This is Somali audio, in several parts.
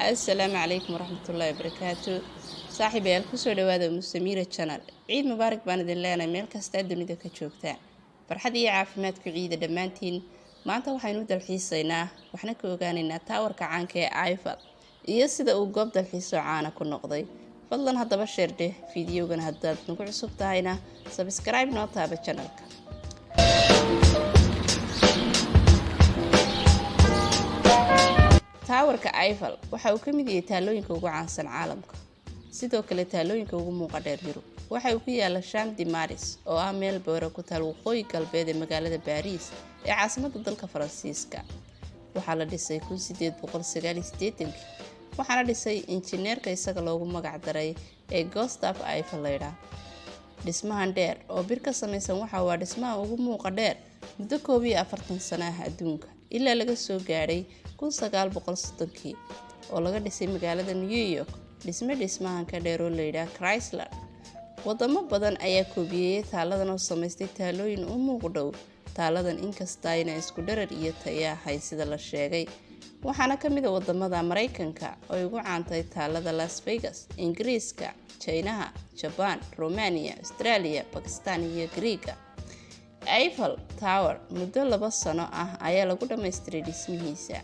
السلام عليكم ورحمة الله وبركاته. صاحبي الكسو دوادا مستميرة channel. عيد مبارك بان idin leenahay meel kasta dunida ka joogtaan. Farxad iyo caafimaad ku ciida dhammaantiin. Maanta waxaynu dalxiisaynaa waxna ka ogaanaynaa taawarka caanka ee Eiffel iyo sida uu goob dalxiiso caan ku noqday. Fadlan haddaba share fiidiyogan haddaad nagu cusub tahayna subscribe noo taaba channelka. taawarka Eiffel waxa uu ka mid yahay taalooyinka ugu caansan caalamka. Sidoo kale taalooyinka ugu muuqda dheer Yurub. Waxa uu ku yaala Champs de Mars oo ah meel boora ku taal waqooyi galbeed ee magaalada Paris ee caasimadda dalka Faransiiska. Waxa la dhisay 1889 waxaana dhisay injineerka isaga loogu magac daray ee Gustave Eiffel leeyahay. Dhismahan dheer oo bir ka samaysan waxa uu dhismaha ugu muuqda dheer muddo 40 sano ah adduunka ilaa laga soo gaaray 1930 oo laga dhisay magaalada New York. Dhismahan ka dheer oo leeyahay Chrysler. Wadamo badan ayaa koobiyay taaladan oo samaystay taalooyin u muuqda taaladan inkasta ayna isku dharar iyo tayo ahayn sida la sheegay. Waxaana ka mid ah wadamada Mareykanka oo ugu caantay taalada Las Vegas, Ingiriiska, China, Japan, Romania, Australia, Pakistan iyo Greece. Eiffel Tower muddo 2 sano ah ayaa lagu dhameystiray dhismihiisa.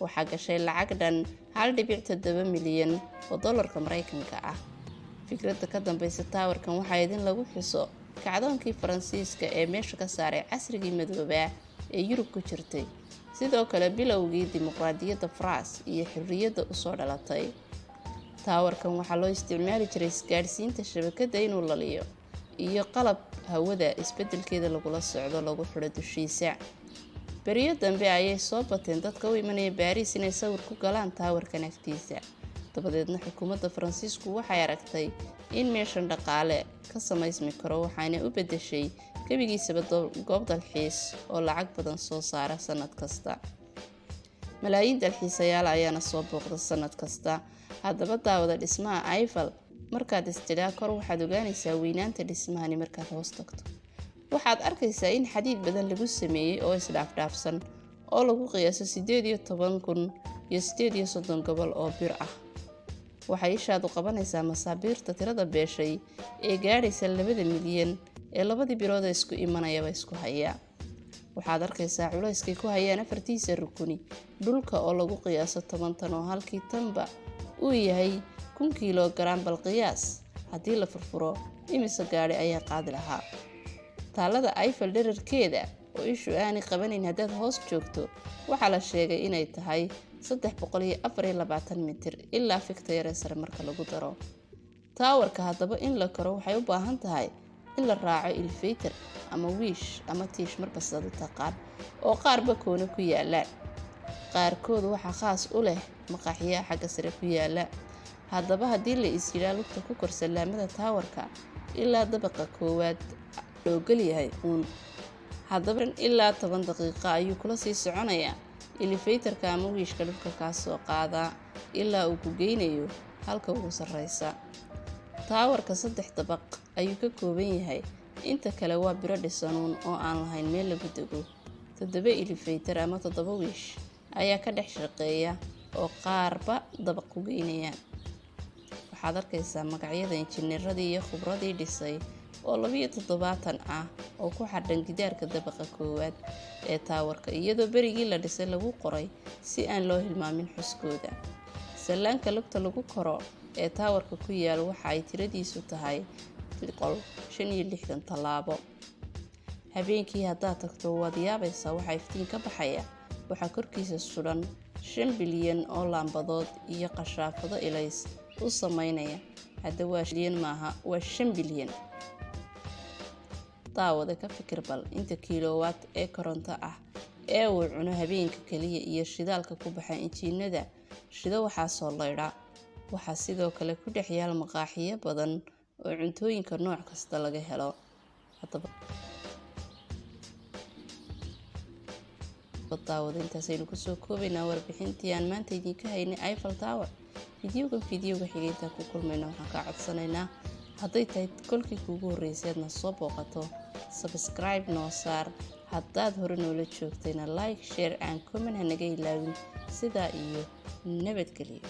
Waxaa gashay lacag dhan 1.7 milyan oo dollarka Mareykanka ah. Fikradda ka dambaysa taawarkan waxa idin lagu xuso kacdoonkii Faransiiska ee meesha ka saaray casrigii madooba ee Yurub ku jirtay. Sidoo kale bilowgii dimuqraadiyadda France iyo xorriyadda u soo dhalatay. Taawarkan waxa loo isticmaali jiray isgaarsiinta shabakadda inuu laliyo iyo qalab hawada isbeddelkeeda lagula socdo lagu xidho dushiisa. Beriyo dambe ayay soo bateen dadka u imanaya Paris inay sawir ku galaan taawarkan agtiisa. Dabadeedna xukuumadda Faransiisku waxay aragtay in meeshan dhaqaale ka samaysmi karo waxayna u bedeshay gabigiisaba goob dalxiis oo lacag badan soo saara sanad kasta. Malaayiin dalxiisayaal ayaana soo booqda sanad kasta. Haddaba daawada dhismaha Eiffel markaad istiraha kor waxaad ogaanaysaa weynaanta dhismahani markaad hoos tagto. Waxaad arkaysaa in xadiid badan lagu sameeyay oo isdhaafsan oo lagu qiyaaso 18,830 gobol oo bir ah. Waxay ishaadu qabanaysaa masaabiirta tirada beeshay ee gaadhaysa 2 milyan ee labadii birood ee isku imanayaba isku haya. Waxaad arkaysaa culayskay ku hayaan afartiisa rukuni dhulka oo lagu qiyaaso 10 tan oo halkii tanba uu yahay 1 kilogram bal qiyaas haddii la furfuro imise gaari ayaa qaadi lahaa. Taalada Eiffel dhererkeeda oo ishu aanay qabanayn haddaad hoos joogto waxa la sheegay inay tahay 324 mitir ilaa fikta yar sare marka lagu daro. Taawarka haddaba in la koro waxay u baahan tahay in la raaco elevator ama wiish ama tiish marba sida taqaan oo qaarba koona ku yaala. Qaarkood waxa khaas u leh maqaaxiyaha xagga sare ku yaala. Haddaba haddii la isjilaa lugta ku kor salaamada taawarka ilaa dabaqa koowaad loo galiyahay haddaba ilaa 10 daqiiqo ayuu kula sii soconayaa elevatorka ama wiishka dhulka ka soo qaada ilaa uu ku geynayo halka ugu sarreysa. Taawarka 3 dabaq ayuu ka kooban yahay. Inta kale waa biro dhisan oo aan lahayn meel lagu dego. 7 elevator ama 7 wiish ayaa ka dhex shaqeeya oo qaarba dabaq ku geynayaan. Waxaad arkaysaa magacyada injineeradii iyo khubradii dhisay oo 27 ah oo ku xadhan gidaarka dabaqa koowaad ee taawarka iyadoo berigii la dhisay lagu qoray si aan loo hilmaamin xuskooda. Salaanka lugta lagu koro ee taawarka ku yaal waxa ay tiradiisu tahay 165 talaabo. Habeenkii haddaad tagto waad yaabaysaa waxa iftiin ka baxaya. Waxa korkiisa suran 5 bilyan oo laambadood iyo qashaafado ilays u sameynaya. Hadda waa bilyan maaha waa 5 bilyan. Daawada ka fikir bal inta kilowatt ee koronto ah ee uu cuno habeenka kaliya iyo shidaalka ku baxa injiinada shida waxa soo leeyahay. Waxa sidoo kale ku dhex yaal maqaaxiyo badan oo cuntooyinka nooc kasta laga helo. Haddaba daawada intaas aynu ku soo koobaynaa warbixintii aan maanta idinka haynay Eiffel Tower. fiidiyowga xigeenka ku kulmayna waxaan ka codsanaynaa hadday tahay kolkii kuugu horeysay aadna soo booqato subscribe noo saar. haddaad hore noola joogtayna like, share and comment ha naga ilaawin. sidaa iyo nabadgelyo.